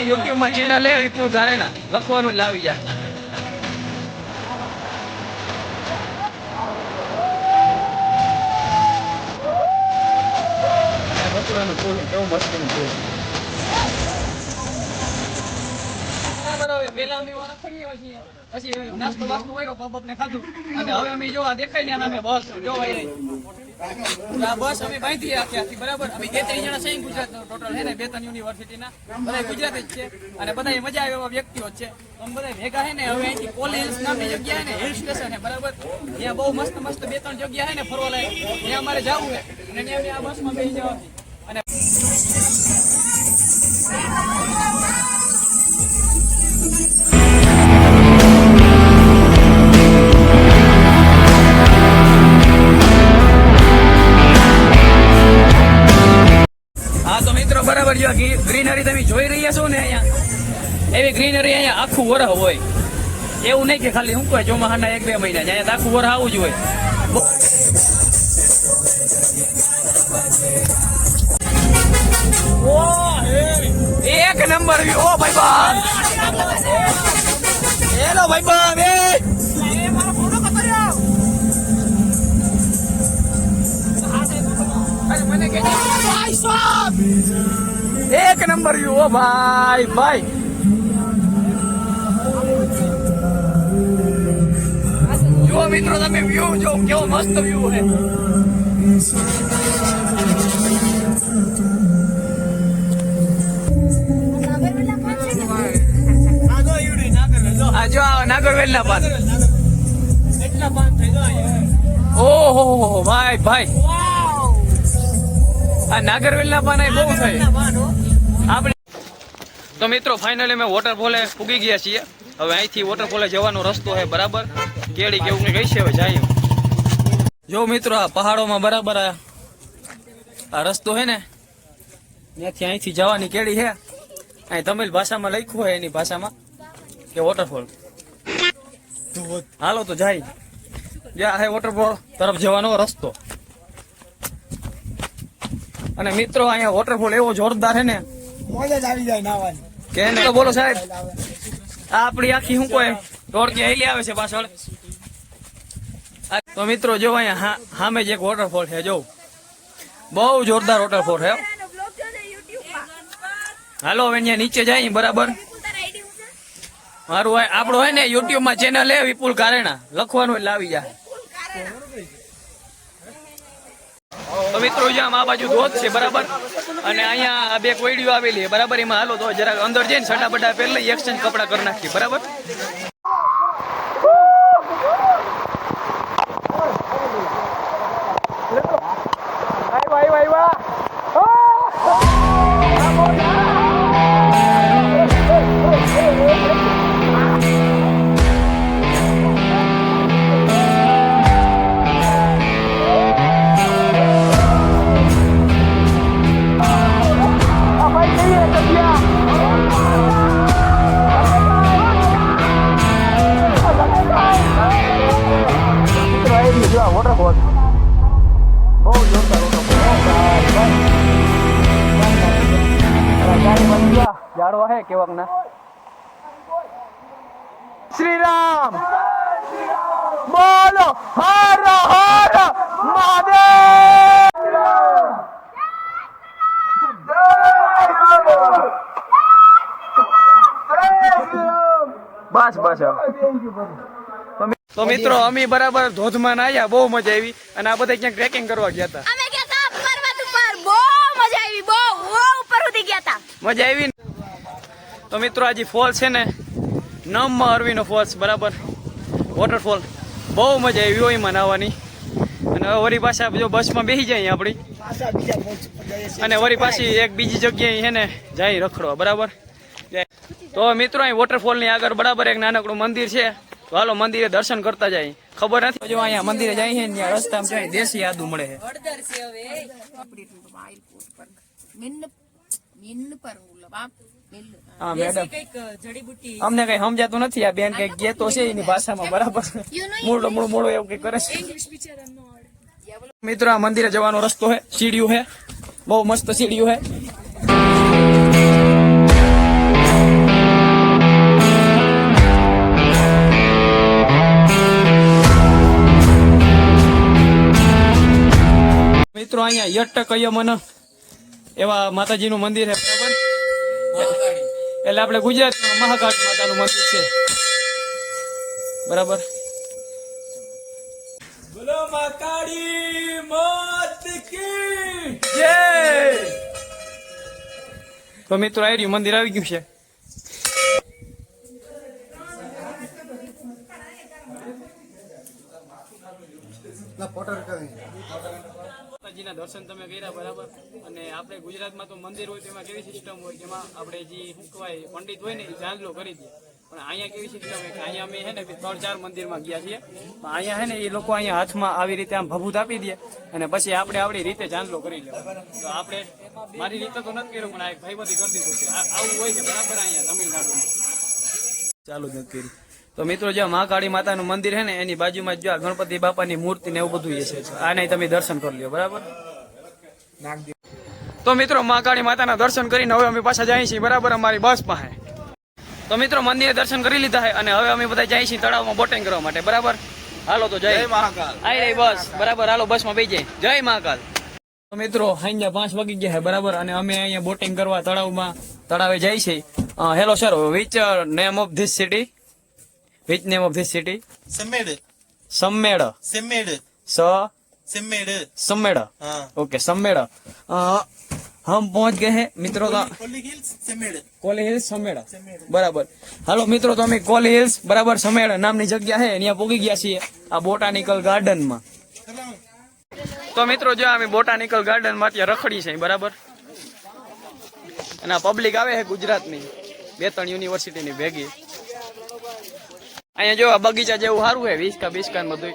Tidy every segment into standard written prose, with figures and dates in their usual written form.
YouTube માં channel લે એટલું ધારે ના લખવાનું લાવી જાય. કેવું મસ્ત પછી નાસ્તો વાસ્તો હોય પપ ને ખાધું અને હવે અમે જોવા દેખાય ને અમે બસ જોવા બસ અમે બાંધી આખી બરાબર. અમે 2-3 જણા છે ગુજરાત ટોટલ હે ને 2-3 યુનિવર્સિટીના બધા ગુજરાતી જ છે અને બધા મજા આવે એવા વ્યક્તિઓ જ છે. અમે બધા ભેગા હે ને હવે અહીંથી કોલેજ નામની જગ્યા હે ને હિલ સ્ટેશન હે બરાબર. ત્યાં બહુ મસ્ત મસ્ત 2-3 જગ્યા હે ને ફરવા લાયક. ત્યાં અમારે જવું હે અને ત્યાં આ બસમાં બેસી જવાથી અને બરાબર જો ગ્રીનરી તમે જોઈ રહ્યા છો ને અહીંયા એવી ગ્રીનરી અહીંયા આખું વરહ હોય એવું નહીં કે ખાલી શું કહે ચોમાસાના 1-2 મહિના અહીંયા આખું વરહ આવું જ હોય. એક નંબર ઓ ભાઈ બાપ હેલો ભાઈ બાપ મને કે એક નંબર વ્યૂ ઓ ભાઈ ભાઈ. જો મિત્રો તમે વ્યૂ જો કેવો મસ્ત વ્યૂ છે. આ જો નાગરવેલ ના પાન એટલા પાન થઈ જાય. ઓહો ભાઈ ભાઈ આ નાગરવેલ ના પાન બહુ થાય આપણે. તો મિત્રો ફાઇનલી અમે વોટરફોલે પૂગી ગયા છીએ. હવે અહીંથી વોટરફોલે જવાનો રસ્તો છે બરાબર. કેડી કેવું ગઈ છે હવે જાય. જો મિત્રો આ પહાડોમાં બરાબર આ રસ્તો છે ને ત્યાંથી અહીંથી જવાની કેડી છે. અહીં તમિલ ભાષામાં લખ્યું હોય એની ભાષામાં કે વોટરફોલ. હાલો તો જાય જ્યાં હે વોટરફોલ તરફ જવાનો રસ્તો. અને મિત્રો અહીંયા વોટરફોલ એવો જોરદાર છે ને મોજ જ આવી જાય નાવાની કે ને. તો બોલો સાહેબ આ આપણી આખી શું કોઈ ટોળકી હેલી આવે છે પાછળ. તો મિત્રો જો અહીંયા સામે જ એક વોટરફોલ છે જો બહુ જોરદાર વોટરફોલ છે. હાલો હવે અહીંયા નીચે જાય બરાબર. મારું આપણો હોય ને યુટ્યુબ માં ચેનલ હે વિપુલ કારેણા લખવાનું એટલે આવી જાય. તો મિત્રો આમ આ બાજુ ધોધ છે બરાબર અને અહીંયા 2 કોયડીઓ આવેલી બરાબર. એમાં હાલો તો જરાક અંદર જઈને સટા બટા પહેરી એક્સચેન્જ કપડા કરી નાખીએ બરાબર. વોટરફોલ બહુ જોરદાર જાડવા હે કેવાક ના. શ્રી રામ બોલો હર હર મહાદેવ. બસ બસ તો મિત્રો અમે બરાબર ધોધમાં નાયા બહુ મજા આવી અને આ બધા ક્યાંક ટ્રેકિંગ કરવા ગયા હતા. અમે ગયા હતા પર્વત ઉપર બહુ મજા આવી બહુ ઉપર સુધી ગયા હતા મજા આવી. તો મિત્રો આજે ફોલ છે ને નમમાં અરવીનો ફોલ્સ બરાબર વોટરફોલ બહુ મજા આવી હોય એમાં નાવાની. અને હવે વળી પાછા જો બસમાં બેસી જાય આપણી અને વળી પાછી એક બીજી જગ્યાએ છે ને જાય રખડવા બરાબર. તો મિત્રો અહીં વોટરફોલની આગળ બરાબર એક નાનકડું મંદિર છે. તો હાલો મંદિરે દર્શન કરતા જાય. ખબર નથી જો અહીંયા મંદિરે જાય છે ને ત્યાં રસ્તામાં જાય દેશી આદુ મળે છે. હા મેડમ અમને કઈ સમજાતું નથી. આ બેન કઈ ગેતો છે એની ભાષામાં બરાબર મોડો એવું કઈ કરે છે. મિત્રો આ મંદિરે જવાનો રસ્તો છે. સીડીયું છે બહુ મસ્ત સીડીયું છે. મિત્રો અહીંયા યટ્ટ કયમન એવા માતાજીનું મંદિર છે બરાબર. એટલે આપણે ગુજરાતમાં મહાકાળી માતાનું મંદિર છે બરાબર. બોલો મહાકાળી માત કી જય. તો મિત્રો આ રહ્યું મંદિર આવી ગયું છે. માતાજીના દર્શન તમે કર્યા બરાબર. અને આપણે ગુજરાતમાં તો મંદિર હોય તેમાં કેવી સિસ્ટમ હોય જેમાં આપણે જે શું કહેવાય પંડિત હોય ને એ જાંજલો કરી દે. પણ અહીંયા કેવી સિસ્ટમ હોય કે અહીંયા અમે હે ને 3-4 મંદિરમાં ગયા છીએ. પણ અહીંયા હે ને એ લોકો અહીંયા હાથમાં આવી રીતે આમ ભભૂત આપી દે અને પછી આપણે આપણી રીતે જાંજલો કરી લેવા. તો આપણે મારી રીતે તો નથી કર્યું પણ આ ભાઈ બધી કરી દીધું છે. આવું હોય છે બરાબર અહીંયા તમિલનાડુમાં. ચાલુ જ નથી કર્યું. તો મિત્રો જ્યાં મહાકાળી માતાનું મંદિર છે ને એની બાજુમાં જો ગણપતિ બાપાની મૂર્તિ ને એવું બધું છે. આને તમે દર્શન કરી લ્યો બરાબર. તો મિત્રો મહાકાળી માતાના દર્શન કરીને હવે અમે પાછા જઈએ છીએ બરાબર અમારી બસ પાસે. તો મિત્રો મંદિરે દર્શન કરી લીધા છે અને હવે અમે બધા જઈએ છીએ તળાવમાં બોટિંગ કરવા માટે બરાબર. હાલો તો જય મહાકાલ. આવી રહી બસ બરાબર. હાલો બસમાં બેસી જાય. જય મહાકાલ. તો મિત્રો અહીંયા 5 વાગી ગયા છે બરાબર. અને અમે અહીંયા બોટિંગ કરવા તળાવે જાય છે. Hello sir, which name of this city? Which name of this city? Semmed. Semmed. Semmed. Semmed. Semmed. Okay Semmed. हम पहुंच गए हैं मित्रों का Kolli Hills, Semmed. Kolli hills Semmed બરાબર. હાલો મિત્રો તો અમે કોલી હિલ્સ બરાબર સમેડ નામની જગ્યા છે ત્યાં પહોંચી ગયા છીએ આ બોટાનિકલ ગાર્ડનમાં. તો મિત્રો જો અમે બોટાનિકલ ગાર્ડન માં ત્યાં રખડી છે બરાબર. અને પબ્લિક આવે છે ગુજરાતની 2-3 યુનિવર્સિટીની ભેગી. અહીંયા જો આ બગીચા જેવું સારું છે વિસ્કા બિસ્કા બધું.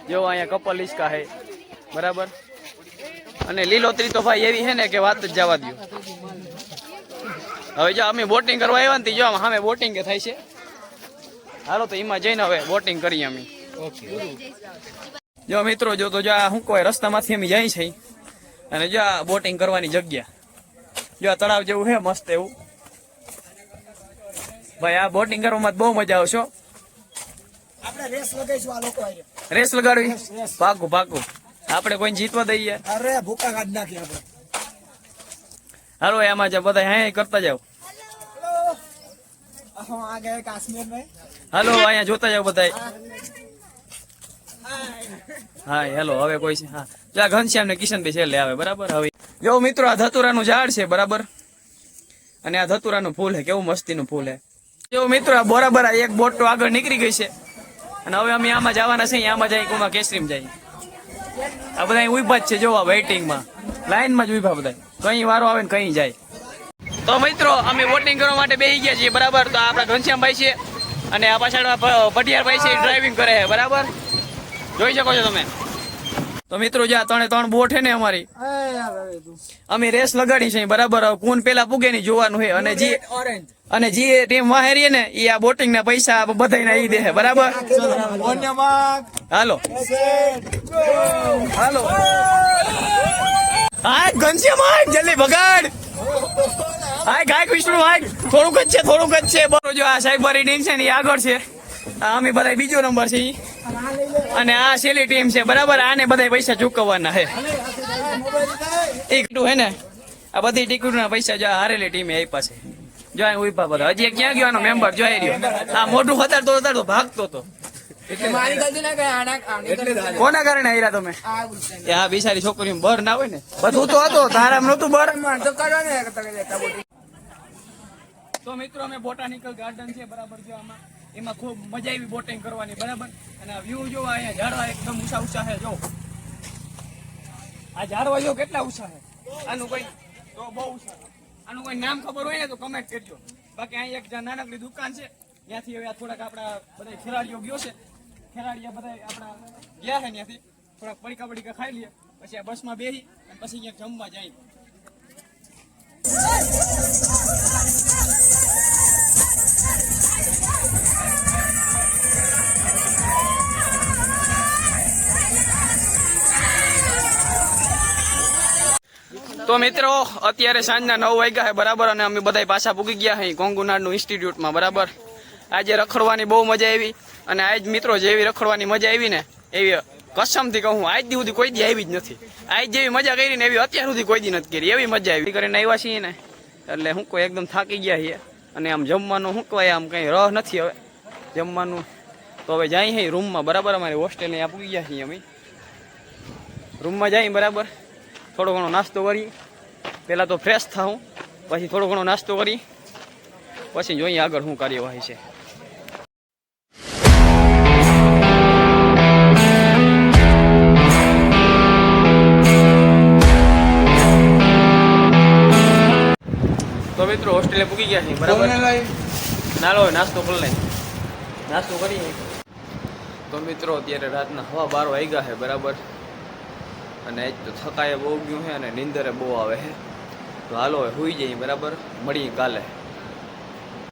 જો અહીંયા કપલ હિસ્કા છે બરાબર. અને લીલોતરી તો ભાઈ એવી છે ને કે વાત જ જવા દો. હવે જો અમે બોટિંગ કરવા આવ્યા ને જો સામે બોટિંગ થાય છે. હાલો તો એમાં જઈને હવે બોટિંગ કરીએ અમે. જો મિત્રો જો તો જો આ શું કહેવાય રસ્તામાંથી અમે જાય છે અને જો આ બોટિંગ કરવાની જગ્યા જો આ તળાવ જેવું છે મસ્ત એવું. ભાઈ આ બોટિંગ કરવામાં બહુ મજા આવશે. આપણે રેસ લગાઈશું આ લોકો આરે. રેસ લગાડવી પાકું પાકું. આપણે કોઈને જીતવા દઈએ. અરે ભૂકા કાઢ નાખી આપણે. હાલો એમાં જ બધા હા કરતા જાવ. हम आ गए कश्मीर में. હાલો અહીંયા જોતા જાવ બધા. હા હેલો હવે કોઈ છે. હા જા ઘનશ્યામ ને કિશનભાઈ છેલ્લે આવે બરાબર. હવે જો મિત્રો આ ધતુરાનું ઝાડ છે બરાબર. અને આ ધતુરાનું ફૂલ છે કેવું મસ્તીનું ફૂલ છે. જો મિત્રો આ બરાબર એક બોટ તો આગળ નીકળી ગઈ છે અને હવે અમે આમાં જવાના છે. આમાં જાય કોમાં કેસરીમાં જાય. આ બધા ઉભા જ છે જોવા વેઇટિંગમાં લાઈનમાં જ ઉભા બધા. કઈ વારો આવે ને કઈ જાય. તો મિત્રો અમે બોટિંગ કરવા માટે બેસી ગયા છીએ બરાબર. તો આપણા ઘનશ્યામભાઈ છે અને આ પાછળ ભટિયારભાઈ છે ડ્રાઇવિંગ કરે છે બરાબર. જોઈ શકો છો તમે. તો મિત્રો જે આ 3 બોટ છે ને અમારી અમે રેસ લગાડી છે બરાબર. કોણ પેલા પૂગે ની જોવાનું છે. અને જે ટીમ વાહેરી ને એ આ બોટિંગ ના પૈસા બધાને ઈ દે બરાબર. હાલો હાલો હા ઘનશ્યામ જલ્દી ભગાડ. હા ગાય વિષ્ણુ હાય થોડુંક જ છે બરોબર. જો આ સાહેબારી ટીમ છે ને એ આગળ છે. અમે બધા બીજો નંબર છે અને આ છેલ્લી ટીમ છે બરાબર. આને બધા પૈસા ચૂકવવાના છે. ટિકટું હે ને આ બધી ટિકિટ ના પૈસા જો હારેલી ટીમે આપ્યા છે. જો ઉભા બધા હજી ક્યાં ગયો મેમ્બર જોઈ રહ્યો. આ મોઢું હતાડતો ભાગતો હતો. કોના કારણે હાર્યા તમે? આ બિચારી છોકરી બર ના હોય ને બધું તો હતો તારામ નતું બર. તો મિત્રો અમે બોટાનિકલ ગાર્ડન છે બરાબર. જો આમાં એમાં ખૂબ મજા આવી બોટિંગ કરવાની બરાબર. અને આ વ્યૂ જો અહીંયા ઝાડવા એકદમ ઊંચા છે. જો આ ઝાડવા જો કેટલા ઊંચા છે. આનું કોઈ તો બહુ ઊંચા. આનું કોઈ નામ ખબર હોય ને તો કમેન્ટ કરજો. બાકી અહીં એક નાનકડી દુકાન છે ત્યાંથી હવે થોડાક આપણા બધા ખેલાડીઓ ગયો છે. ખેલાડીઓ બધા આપણા ગયા છે ત્યાંથી થોડાક પડીકા ખાઈ લઈએ પછી આ બસમાં બેસી અને પછી અહીંયા જમવા જાય. તો તો મિત્રો અત્યારે સાંજના 9 વાગ્યા છે બરાબર, અને અમે બધા પાછા પૂગી ગયા છે કોંગુનાડનું ઇન્સ્ટિટ્યૂટમાં બરાબર. આજે રખડવાની બહુ મજા આવી, અને આજ મિત્રો જેવી રખડવાની મજા આવી ને એવી કસમથી કહું આજ દી સુધી કોઈ દી આવી જ નથી. આજ જેવી મજા કરી ને એવી અત્યાર સુધી કોઈ દી નથી કરી, એવી મજા આવી કરીને આવ્યા છીએ ને એટલે હું કોઈ એકદમ થાકી ગયા છીએ. અને આમ જમવાનું શું કહેવાય, આમ કંઈ રહ નથી હવે જમવાનું. તો હવે જાય છે રૂમમાં બરાબર, અમારી હોસ્ટેલને ત્યાં પૂગી ગયા છીએ અમે. રૂમમાં જઈ બરાબર થોડો ઘણો નાસ્તો કરી, પહેલાં તો ફ્રેશ થાઉં, પછી થોડો ઘણો નાસ્તો કરી, પછી જોઈએ આગળ શું કાર્યવાહી છે. તો મિત્રો હોસ્ટેલે પૂગી ગયા છે બરાબર. નાલો નાસ્તો કરી લઈ, નાસ્તો કરીએ. તો મિત્રો અત્યારે રાતના 12:15 વાગ્યા છે બરાબર, અને આજ તો થકાય બહુ ગયું છે અને નીંદરે બહુ આવે છે. તો હાલો હવે સુઈ જઈએ બરાબર, મળીએ કાલે.